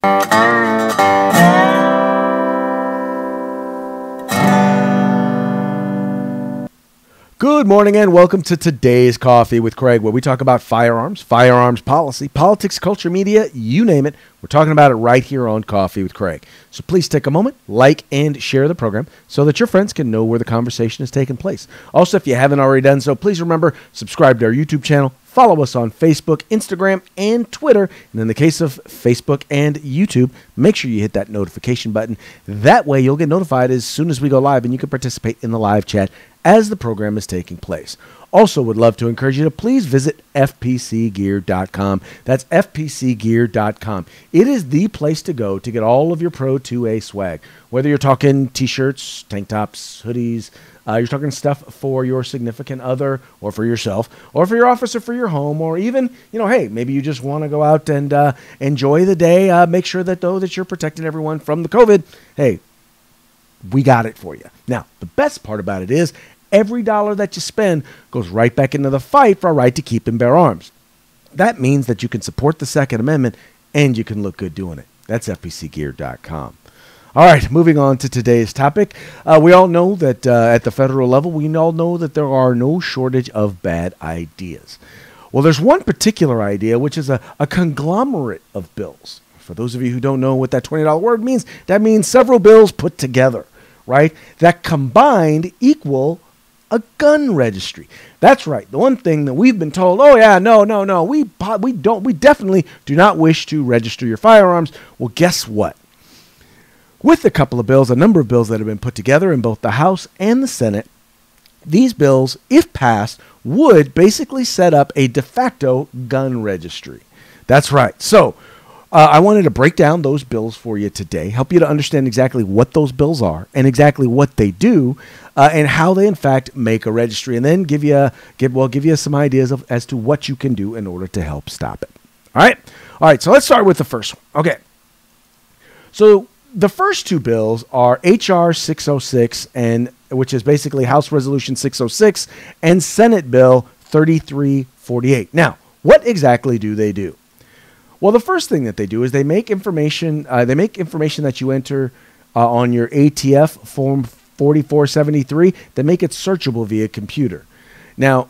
Good morning and welcome to today's Coffee with Craig, where we talk about firearms policy, politics, culture, media, you name it. We're talking about it right here on Coffee with Craig. So please take a moment, like and share the program so that your friends can know where the conversation is taking place. Also, if you haven't already done so, please remember, subscribe to our YouTube channel, follow us on Facebook, Instagram, and Twitter. And in the case of Facebook and YouTube, make sure you hit that notification button. That way you'll get notified as soon as we go live and you can participate in the live chat as the program is taking place. Also would love to encourage you to please visit fpcgear.com. That's fpcgear.com. It is the place to go to get all of your Pro 2A swag. Whether you're talking t-shirts, tank tops, hoodies, you're talking stuff for your significant other or for yourself or for your office or for your home, or even, hey, maybe you just want to go out and enjoy the day. Make sure that, though, that you're protecting everyone from the COVID. Hey, we got it for you. Now, the best part about it is every dollar that you spend goes right back into the fight for our right to keep and bear arms. That means that you can support the Second Amendment and you can look good doing it. That's fpcgear.com. All right, moving on to today's topic. We all know that at the federal level, we all know that there are no shortage of bad ideas. Well, there's one particular idea, which is a conglomerate of bills. For those of you who don't know what that $20 word means, that means several bills put together, right? That combined equal a gun registry. That's right. The one thing that we've been told, no, we definitely do not wish to register your firearms. Well, guess what? With a number of bills that have been put together in both the House and the Senate, these bills, if passed, would basically set up a de facto gun registry. That's right. So I wanted to break down those bills for you today, help you to understand exactly what those bills are and exactly what they do, and how they in fact make a registry, and then give you some ideas as to what you can do in order to help stop it. All right. So let's start with the first one. Okay. So the first two bills are H.R. 606, which is basically House Resolution 606, and Senate Bill 3348. Now, what exactly do they do? Well, the first thing that they do is they make information that you enter on your ATF Form 4473, they make it searchable via computer. Now,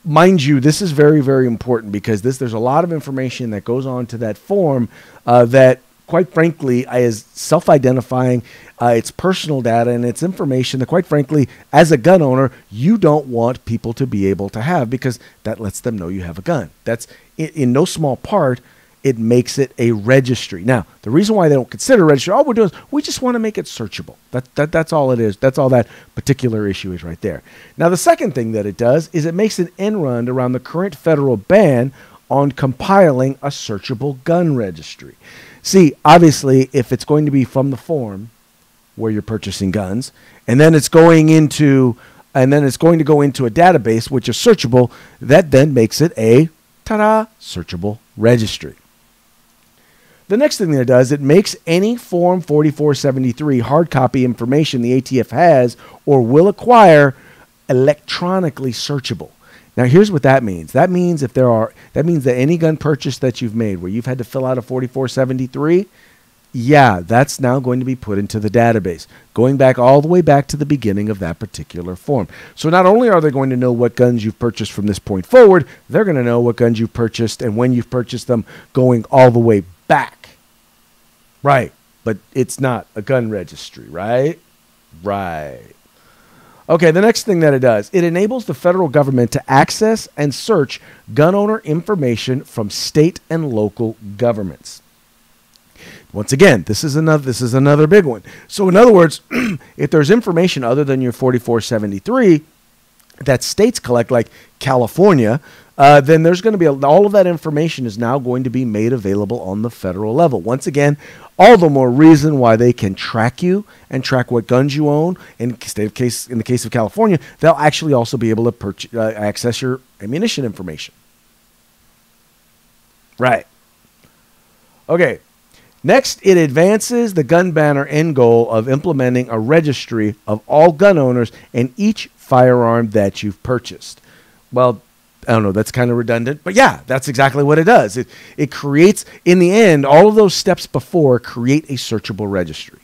mind you, this is very, very important because there's a lot of information that goes on to that form that, quite frankly, is self-identifying. It's personal data, and it's information that, quite frankly, as a gun owner, you don't want people to be able to have, because that lets them know you have a gun. That's, in no small part, it makes it a registry. Now, the reason why they don't consider a registry, all we're doing is we just want to make it searchable. That's all it is. That's all that particular issue is right there. Now, the second thing that it does is it makes an end run around the current federal ban on compiling a searchable gun registry. See, obviously, if it's going to be from the form where you're purchasing guns, and then it's going to go into a database which is searchable, that then makes it a searchable registry. The next thing that it does, it makes any Form 4473 hard copy information the ATF has or will acquire electronically searchable. Now, here's what that means. That means that any gun purchase that you've made where you've had to fill out a 4473, that's now going to be put into the database, going back all the way back to the beginning of that particular form. So not only are they going to know what guns you've purchased from this point forward, they're going to know what guns you've purchased and when you've purchased them going all the way back. Right. But it's not a gun registry, right? Right. Okay, the next thing that it does, it enables the federal government to access and search gun owner information from state and local governments. Once again, this is another big one. So in other words, if there's information other than your 4473 that states collect, like California, then there's going to be all of that information is now going to be made available on the federal level. Once again, all the more reason why they can track you and track what guns you own. In the case of California, they'll actually also be able to access your ammunition information. Right. Okay. Next, it advances the gun banner end goal of implementing a registry of all gun owners and each firearm that you've purchased. Well, I don't know, that's kind of redundant, but yeah, that's exactly what it does. It creates, in the end, all of those steps before create a searchable registry.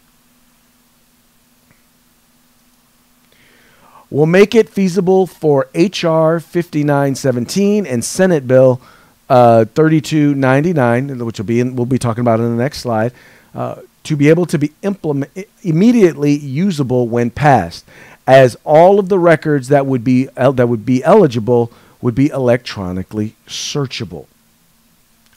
We'll make it feasible for H.R. 5917 and Senate Bill 3299, which we'll be talking about in the next slide, to be able to be immediately usable when passed, as all of the records that would be eligible would be electronically searchable.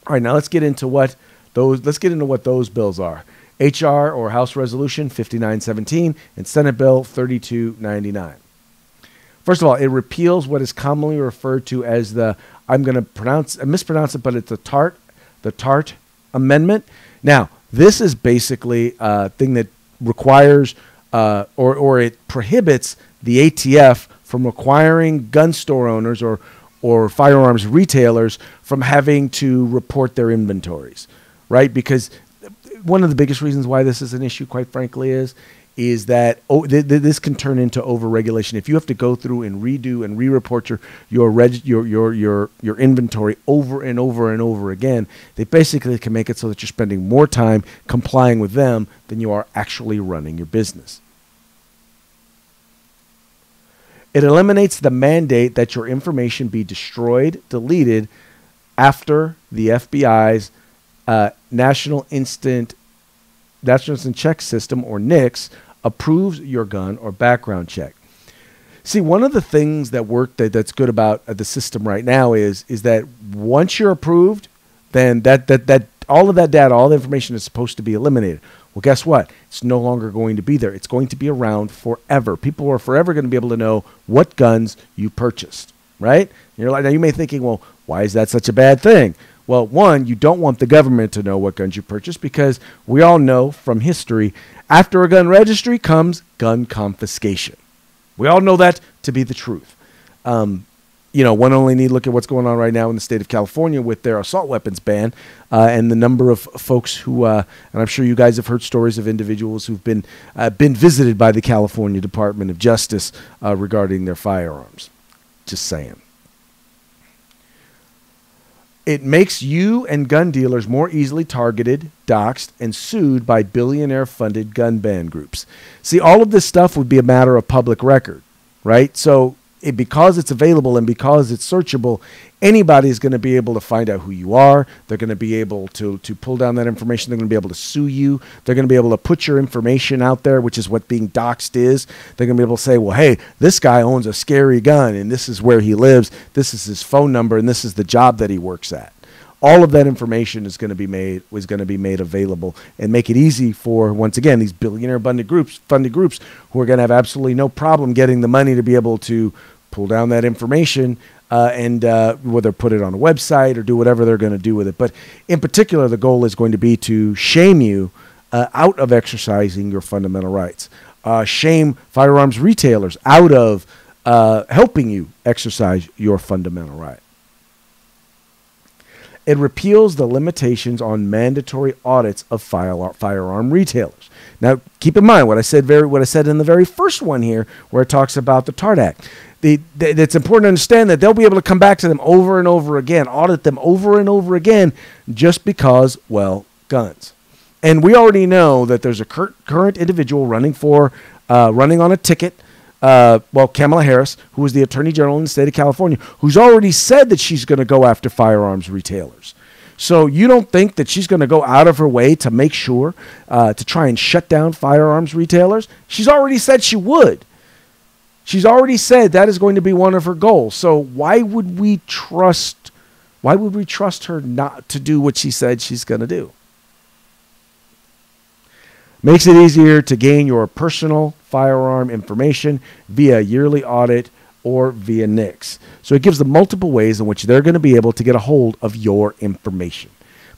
All right, now let's get into what those bills are. HR or House Resolution 5917 and Senate Bill 3299. First of all, it repeals what is commonly referred to as I'm going to mispronounce it, but it's the TART Amendment. Now, this is basically a thing that requires or it prohibits the ATF from requiring gun store owners or firearms retailers from having to report their inventories, right? Because one of the biggest reasons why this is an issue, quite frankly, is that this can turn into overregulation. If you have to go through and redo and re-report your inventory over and over and over again, they basically can make it so that you're spending more time complying with them than you are actually running your business. It eliminates the mandate that your information be destroyed, deleted after the FBI's National Instant Check System, or NICS, approves your gun or background check. See, one of the things that's good about the system right now is that once you're approved, then that all of that data, all the information is supposed to be eliminated. Well, guess what? It's no longer going to be there. It's going to be around forever. People are forever going to be able to know what guns you purchased, right? Now you may be thinking, well, why is that such a bad thing? Well, one, you don't want the government to know what guns you purchased, because we all know from history, after a gun registry comes gun confiscation. We all know that to be the truth. One only need look at what's going on right now in the state of California with their assault weapons ban, and the number of folks who, and I'm sure you guys have heard stories of individuals who've been visited by the California Department of Justice regarding their firearms. Just saying. It makes you and gun dealers more easily targeted, doxxed, and sued by billionaire-funded gun ban groups. See, all of this stuff would be a matter of public record, right? So because it's available and because it's searchable, anybody is going to be able to find out who you are. They're going to be able to pull down that information. They're going to be able to sue you. They're going to be able to put your information out there, which is what being doxxed is. They're going to be able to say, well, hey, this guy owns a scary gun, and this is where he lives. This is his phone number, and this is the job that he works at. All of that information is going to be made available, and make it easy for, once again, these billionaire-funded groups who are going to have absolutely no problem getting the money to be able to pull down that information and whether put it on a website or do whatever they're going to do with it. But in particular, the goal is going to be to shame you out of exercising your fundamental rights. Shame firearms retailers out of helping you exercise your fundamental right. It repeals the limitations on mandatory audits of firearm retailers. Now, keep in mind what I said in the very first one here, where it talks about the TART Act. It's important to understand that they'll be able to come back to them over and over again, audit them over and over again, just because, well, guns. And we already know that there's a current individual running on a ticket. Kamala Harris, who is the Attorney General in the state of California, who's already said that she's going to go after firearms retailers. So you don't think that she's going to go out of her way to make sure to try and shut down firearms retailers? She's already said she would. She's already said that is going to be one of her goals. So why would we trust her not to do what she said she's going to do? Makes it easier to gain your personal firearm information via yearly audit or via NICS. So it gives them multiple ways in which they're going to be able to get a hold of your information.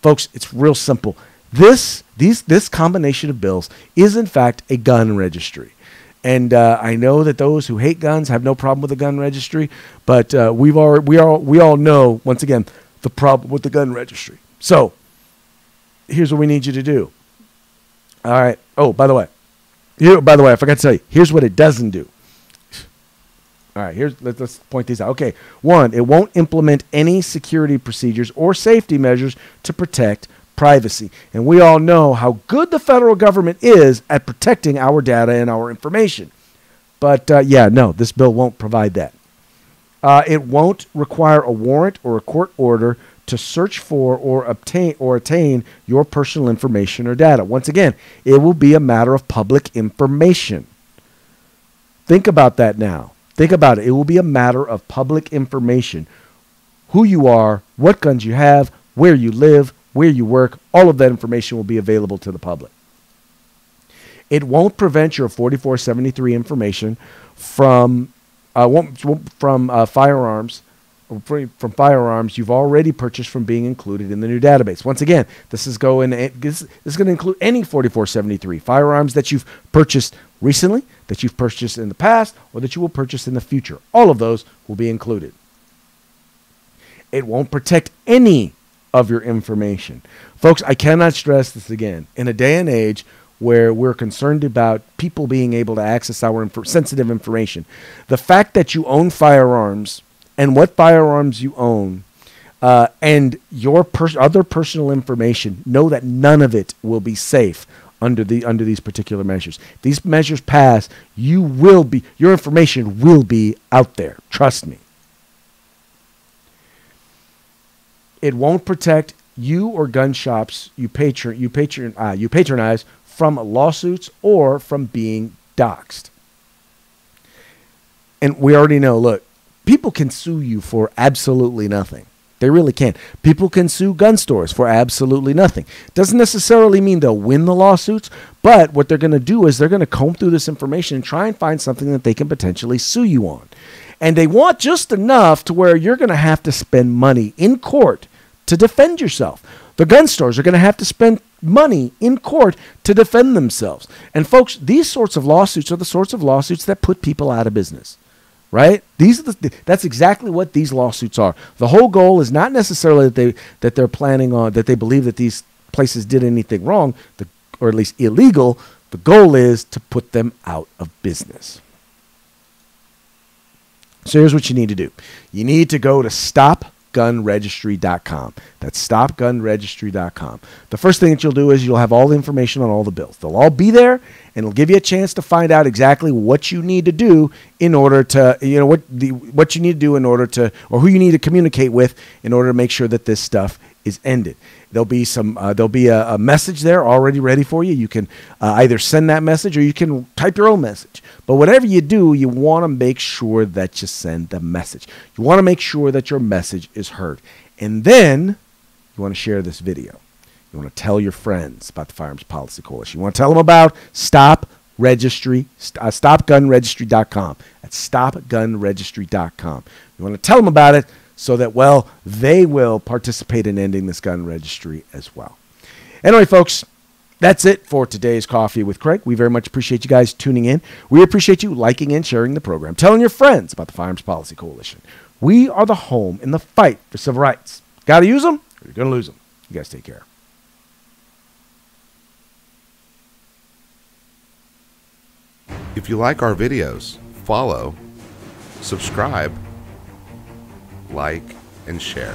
Folks, it's real simple. This combination of bills is, in fact, a gun registry. And I know that those who hate guns have no problem with a gun registry, but we all know, once again, the problem with the gun registry. So here's what we need you to do. All right. Oh, by the way, I forgot to tell you, here's what it doesn't do. All right, let's point these out. Okay, one, it won't implement any security procedures or safety measures to protect privacy. And we all know how good the federal government is at protecting our data and our information. But no, this bill won't provide that. It won't require a warrant or a court order to search for or attain your personal information or data. Once again, it will be a matter of public information. Think about that now. Think about it. It will be a matter of public information. Who you are, what guns you have, where you live, where you work, all of that information will be available to the public. It won't prevent your 4473 information from firearms you've already purchased from being included in the new database. Once again, this is going to include any 4473 firearms that you've purchased recently, that you've purchased in the past, or that you will purchase in the future. All of those will be included. It won't protect any of your information. Folks, I cannot stress this again. In a day and age where we're concerned about people being able to access our sensitive information, the fact that you own firearms and what firearms you own and your other personal information, know that none of it will be safe under these particular measures. If these measures pass, your information will be out there. Trust me. It won't protect you or gun shops you patronize from lawsuits or from being doxxed. And we already know, look, people can sue you for absolutely nothing. They really can. People can sue gun stores for absolutely nothing. Doesn't necessarily mean they'll win the lawsuits, but what they're going to do is they're going to comb through this information and try and find something that they can potentially sue you on. And they want just enough to where you're going to have to spend money in court to defend yourself. The gun stores are going to have to spend money in court to defend themselves. And folks, these sorts of lawsuits are the sorts of lawsuits that put people out of business. Right? That's exactly what these lawsuits are. The whole goal is not necessarily that they're planning on, that they believe that these places did anything wrong, or at least illegal. The goal is to put them out of business. So here's what you need to do. You need to go to stopgunregistry.com. That's stopgunregistry.com. The first thing that you'll do is you'll have all the information on all the bills. They'll all be there, and it'll give you a chance to find out exactly what you need to do in order to, what you need to do in order to, or who you need to communicate with in order to make sure that this stuff is ended. There'll be a message there already ready for you. You can either send that message or you can type your own message. But whatever you do, you want to make sure that you send the message. You want to make sure that your message is heard. And then you want to share this video. You want to tell your friends about the Firearms Policy Coalition. You want to tell them about stopgunregistry.com. That's stopgunregistry.com. You want to tell them about it so that, well, they will participate in ending this gun registry as well. Anyway, folks, that's it for today's Coffee with Craig. We very much appreciate you guys tuning in. We appreciate you liking and sharing the program, telling your friends about the Firearms Policy Coalition. We are the home in the fight for civil rights. Got to use them or you're going to lose them. You guys take care. If you like our videos, follow, subscribe, like, and share.